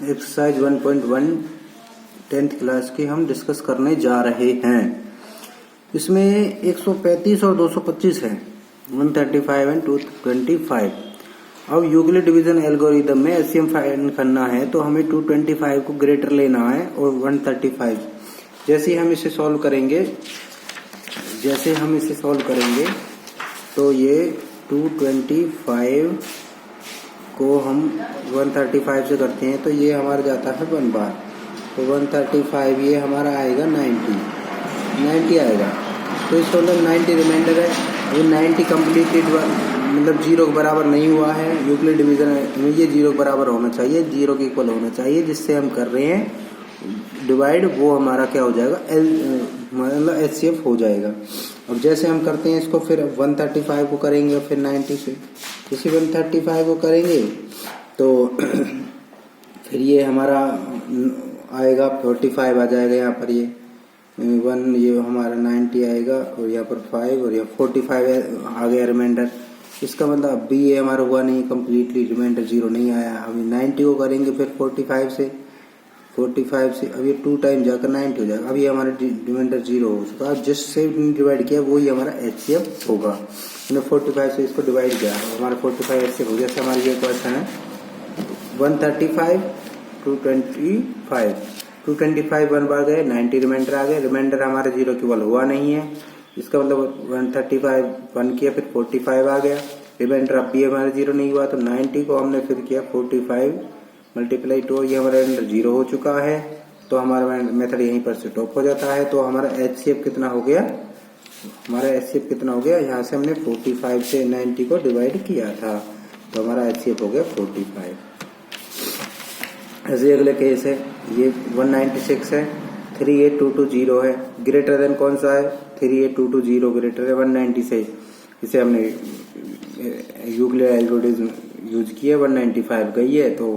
Exercise 1.1 10th class की हम discuss करने जा रहे हैं। इसमें 135 और 225 है, 135 एंड 225। अब यूक्लिड डिवीजन एल्गोरिदम में एचसीएफ फाइंड करना है तो हमें 225 को ग्रेटर लेना है और 135। जैसे हम इसे सॉल्व करेंगे तो ये 225 को हम 135 से करते हैं तो ये हमारा जाता है 1 बार, तो 135 ये हमारा आएगा 90 आएगा। तो इसके अंदर 90 रिमाइंडर है। ये 90 कम्प्लीटेड मतलब 0 के बराबर नहीं हुआ है। यूक्लिड डिवीजन में ये 0 के बराबर होना चाहिए, 0 के इक्वल होना चाहिए। जिससे हम कर रहे हैं डिवाइड, वो हमारा क्या हो जाएगा, मतलब एचसीएफ हो जाएगा। अब जैसे हम करते हैं इसको, फिर 135 को करेंगे और फिर 90 से इसी 135 को करेंगे तो फिर ये हमारा आएगा 45 आ जाएगा। यहाँ पर ये 1 ये हमारा 90 आएगा और यहाँ पर 5 और यहाँ 45 आ गया रिमाइंडर। इसका मतलब अब भी ये हमारा हुआ नहीं कम्प्लीटली, रिमाइंडर 0 नहीं आया। अभी 90 को करेंगे फिर 45 से अब ये 2 टाइम जाकर 90 हो जाएगा। अभी हमारा रिमाइंडर 0 हो चुका। जिससे डिवाइड किया वही हमारा एचसीएफ होगा। हमने 45 से इसको डिवाइड किया, हमारा 45 एचसीएफ हो गया। जैसे हमारी ये क्वेश्चन है 135 225 1 बार गए, 90 रिमाइंडर आ गए। रिमाइंडर हमारा 0 के इक्वल हुआ नहीं है। इसका मतलब 135 1 किया फिर 45 आ गया। रिमाइंडर अब भी हमारा 0 नहीं हुआ तो 90 को हमने फिर किया 45 मल्टीप्लाई 2, ये हमारा रिमाइंडर 0 हो चुका है। तो हमारा मेथड यहीं पर स्टॉप हो जाता है। तो हमारा एचसीएफ कितना हो गया, यहाँ से हमने 45 से 90 को डिवाइड किया था तो हमारा एचसीएफ हो गया 45। ऐसे अगले केस है, ये 196 है, 38220 है। ग्रेटर देन कौन सा है, 38220 ग्रेटर है 190 से। इसे हमने यूक्लिड एल्गोरिथम यूज किया, 195 गई है तो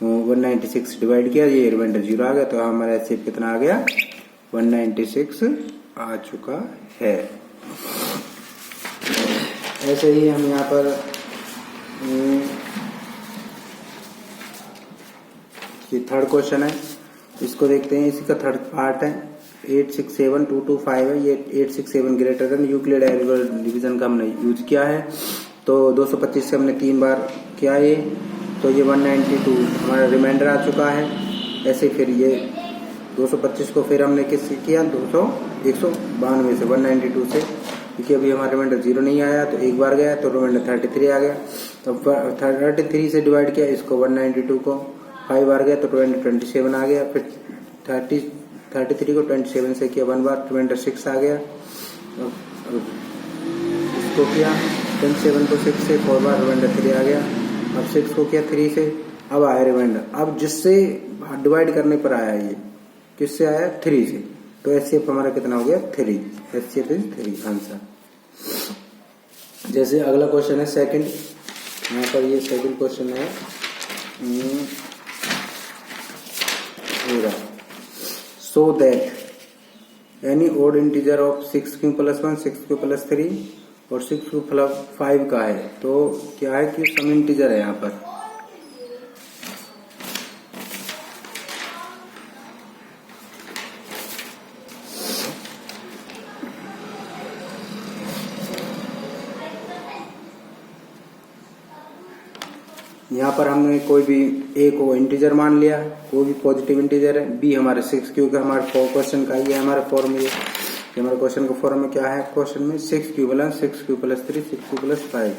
196 डिवाइड किया, ये रिमाइंडर 0 आ गया। तो हमारा एचसीएफ कितना आ गया, 196 आ चुका है। ऐसे ही हम यहाँ पर ये थर्ड क्वेश्चन है, इसको देखते हैं। इसी का थर्ड पार्ट है, 867225 है। ये 867 greater than Euclid algorithm division का हमने यूज किया है। तो 225 से हमने 3 बार किया ये, तो ये 192 हमारा रिमाइंडर आ चुका है। ऐसे फिर ये 225 को फिर हमने किससे किया, 192 से 192 से, क्योंकि अभी हमारा रिमाइंडर 0 नहीं आया तो एक बार गया तो रिमाइंडर 33 आ गया। तो 33 से डिवाइड किया इसको 192 को, 5 बार गया तो 27 आ गया। फिर 33 को 27 से किया 1 बार, रिमाइंडर 6 आ गया। इसको किया 27 को 6 से 4 बार, रिमाइंडर 3 आ गया। अब 6 को किया 3 से, अब आया रिमाइंडर। अब जिससे डिवाइड करने पर आया, ये किससे आया, 3 से। तो एचसीएफ हमारा कितना हो गया, 3। HCF is 3 answer. जैसे अगला क्वेश्चन है सेकंड, यहाँ पर ये सेकंड क्वेश्चन है। So that any odd integer of 6q + 1 6q + 3 और 6q + 5 का है। तो क्या है कि सम इंटीजर है। यहाँ पर हमने कोई भी ए को इंटीजर मान लिया, कोई भी पॉजिटिव इंटीजर है। बी हमारे 6q का, हमारे क्वेश्चन का ये हमारा फॉर्म, ये हमारे क्वेश्चन का फॉर्म में क्या है, क्वेश्चन में 6q + 6q + 3 6q + 5।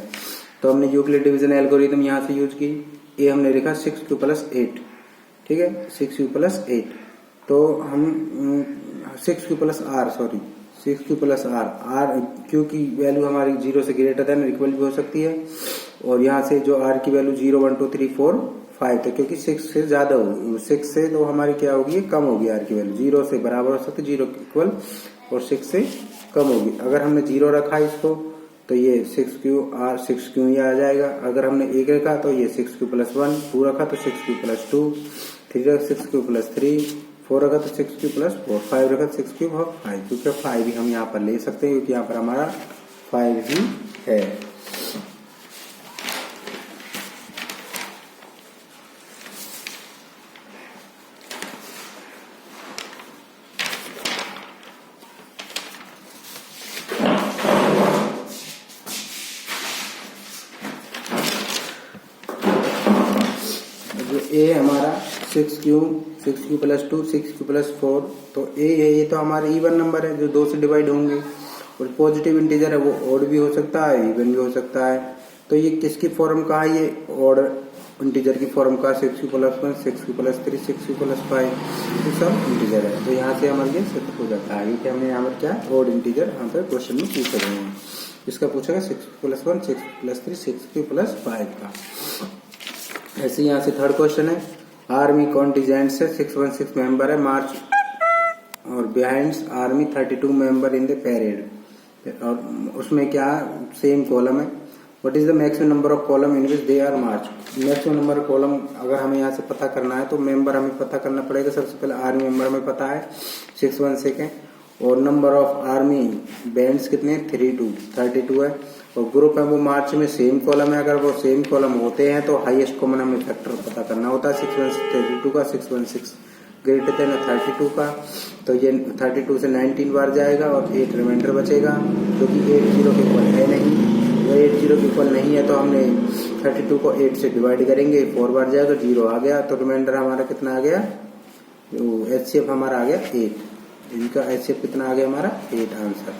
तो हमने यूक्लिड डिवीजन एल्गोरिथम यहाँ से यूज की। ए हमने लिखा 6q + 8, ठीक है, 6q + 8। तो हम 6q + r क्यू की वैल्यू हमारी 0 से ग्रेटर देन इक्वल भी हो सकती है। और यहाँ से जो r की वैल्यू 0 1 2 3 4 5 तो क्योंकि 6 से ज्यादा होगी, 6 से तो हमारी क्या होगी, कम होगी। r की वैल्यू 0 से बराबर हो सकती है, 0 इक्वल, और 6 से कम होगी। अगर हमने 0 रखा इसको तो ये 6q ये आ जाएगा। अगर हमने 1 रखा तो ये 6q + 1, 2 रखा तो 6q + 2, 3 रखा 6q + 3, 4 रखा तो 6q + 4, 5 रखा तो 6q + 5, क्योंकि 5 भी हम यहाँ पर ले सकते हैं क्योंकि यहाँ पर हमारा 5 ही है। ए हमारा 6q + 2 6q + 4, तो ए है, ये तो हमारा इवन नंबर है जो 2 से डिवाइड होंगे, और पॉजिटिव इंटीजर है वो ऑड भी हो सकता है, इवन भी हो सकता है। तो ये किसकी फॉर्म का है, ये ऑड इंटीजर की फॉर्म का 6q + 1 6q + 3 6q + 5, ये सब इंटीजर है। तो यहाँ से हमारे लिए सेट हो जाता है कि हमने यहाँ पर क्या ऑड इंटीजर यहाँ पर क्वेश्चन में पूछ रहे हैं। इसका पूछेगा 6q + 1 6q + 3 6q + 5 का। ऐसे यहाँ से थर्ड क्वेश्चन है, आर्मी कॉन्टिजेंट से 616 मेंबर है मार्च और behind army 32 member in the parade, और उसमें क्या सेम कॉलम है। What is the maximum number of column in which they are march. Maximum number column अगर हमें यहाँ से पता करना है तो मेंबर हमें पता करना पड़ेगा। सबसे पहले आर्मी मेंबर हमें पता है 616 है, और नंबर ऑफ आर्मी बैंड्स कितने 32 है, और ग्रुप है वो मार्च में सेम कॉलम है। अगर वो सेम कॉलम होते हैं तो हाईएस्ट कॉमन हमें फैक्टर पता करना होता है 616 का 616 ग्रेटर देन 32 का, तो ये 32 से 19 बार जाएगा और 8 रिमाइंडर बचेगा, क्योंकि 8 0 के इक्वल है नहीं। वो 8 0 के इक्वल नहीं है तो हमने 32 को 8 से डिवाइड करेंगे, 4 बार जाएगा, 0 आ गया, तो रिमाइंडर हमारा कितना आ गया, HCF हमारा आ गया 8। इनका HCF कितना आ गया हमारा 8 आंसर।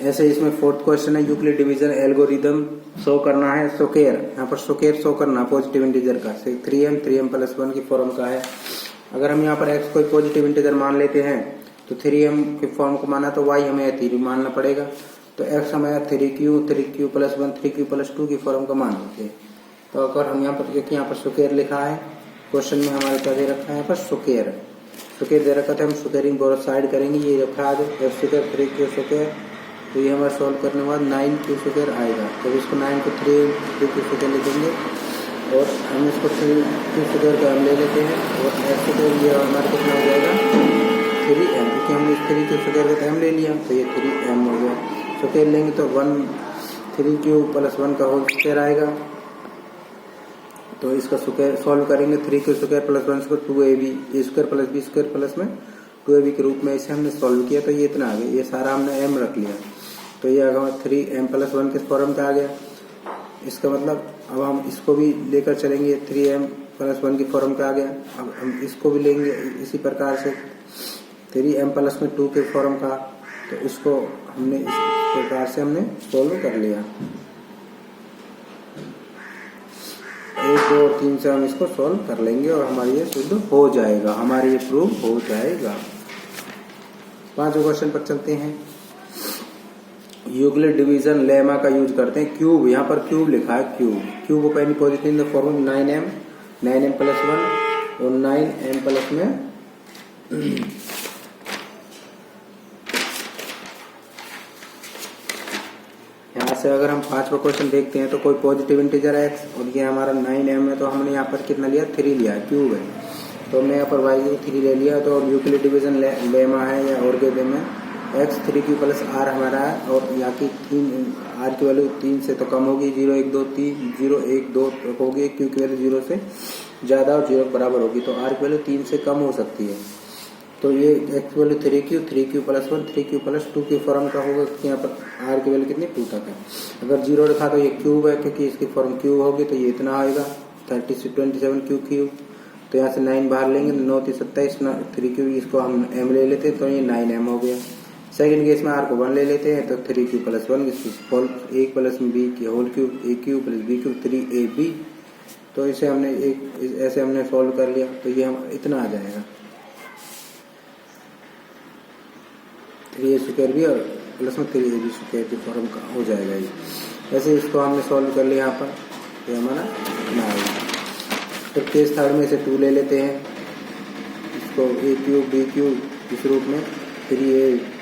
ऐसे इसमें फोर्थ क्वेश्चन है, यूक्लिड डिवीजन एल्गोरिदम शो करना है स्क्वायर, यहाँ पर स्क्वायर शो करना पॉजिटिव इंटीजर का 3m + 1 की फॉर्म का है। अगर हम यहाँ पर x कोई पॉजिटिव इंटीजर मान लेते हैं तो 3m की फॉर्म को माना तो y हमें 3 मानना पड़ेगा, तो x हमें 3q + 1 3q + 2 की फॉर्म का मान लेते हैं। तो अगर हम यहाँ पर स्क्वायर लिखा है क्वेश्चन में, हमारे क्या दे रखा है यहाँ पर स्क्वायर दे रखा था, हम स्क्वायरिंग बोथ साइड करेंगे, ये रखा है x² 3q स्क्वायर, तो ये हमारा सॉल्व करने के बाद 9q स्क्वायर आएगा। तो इसको 9 को 3q स्क्वायर लिखेंगे, और हम इसको 3q स्क्वायर का हम ले लेते हैं, और x² ये हमारा कितना हो जाएगा 3m, क्योंकि हमने इस 3q स्क्वायर का m ले लिया, तो ये 3m हो गया। स्क्वायर लेंगे तो 3q + 1 का होल स्क्वायर आएगा, तो इसका स्क्वायर सॉल्व करेंगे 3q स्क्वायर + 1 को 2ab a² + b² प्लस में 2ab के रूप में इसे हमने सॉल्व किया, तो ये इतना आ गया, ये सारा हमने m रख लिया, तो ये अगर 3m + 1 के फॉर्म का आ गया। इसका मतलब अब हम इसको भी लेकर चलेंगे, 3m + 1 की फॉर्म का आ गया। अब हम इसको भी लेंगे इसी प्रकार से 3m + 2 के फॉर्म का, तो इसको हमने इस प्रकार से हमने सॉल्व कर लिया। 1 2 और 3 से हम इसको सॉल्व कर लेंगे और हमारी ये सिद्ध हो जाएगा, हमारी ये प्रूव हो जाएगा। 5वें क्वेश्चन पर चलते हैं। यूक्लिड डिवीजन लेमा का यूज करते हैं। क्यूब, यहाँ पर क्यूब लिखा है, क्यूब को पहली positive in the form 9m + 1 और 9m प्लस में यहाँ से अगर हम 5वां क्वेश्चन देखते हैं तो कोई पॉजिटिव इंटीजर है x, और ये हमारा 9m है, तो हमने यहाँ पर कितना लिया 3 लिया, क्यूब है, तो हमने यहाँ पर y को 3 ले लिया। तो यूक्लिड डिवीजन लेमा है या ऑर्गेजम है, x 3q + r हमारा है, और यहाँ की 3 r की वैल्यू 3 से तो कम होगी, 0 1 2 3 0 1 2 होगी, q की वैल्यू 0 से ज्यादा और 0 के बराबर होगी, तो r की वैल्यू 3 से कम हो सकती है। तो ये x वैल्यू 3q + 1 3q + 2 की फॉर्म का होगा, यहाँ पर r की वैल्यू कितनी 2 तक है। अगर 0 रखा तो ये क्यूब है, क्योंकि इसकी फॉर्म क्यूब होगी, तो ये इतना आएगा 27q³, तो यहाँ से 9 बाहर लेंगे, 9 3 27 3q, इसको हम m ले लेते हैं, तो ये 9m हो गया। सेकंड केस में r को 1 ले लेते हैं, तो 3q + 1 इसको 1 + b की whole cube aq + b³ 3ab, तो इसे हमने ऐसे हमने सॉल्व कर लिया, तो ये हम इतना आ जाएगा 3a² भी और प्लस में 3ab² की फॉर्म का हो जाएगा ये। वैसे इसको हमने सॉल्व कर लिया यहाँ पर, ये हमारा ना आएगा। फिर केस थर्ड में से 2 ले लेते हैं, इसको a³ b³ इस रूप में 3a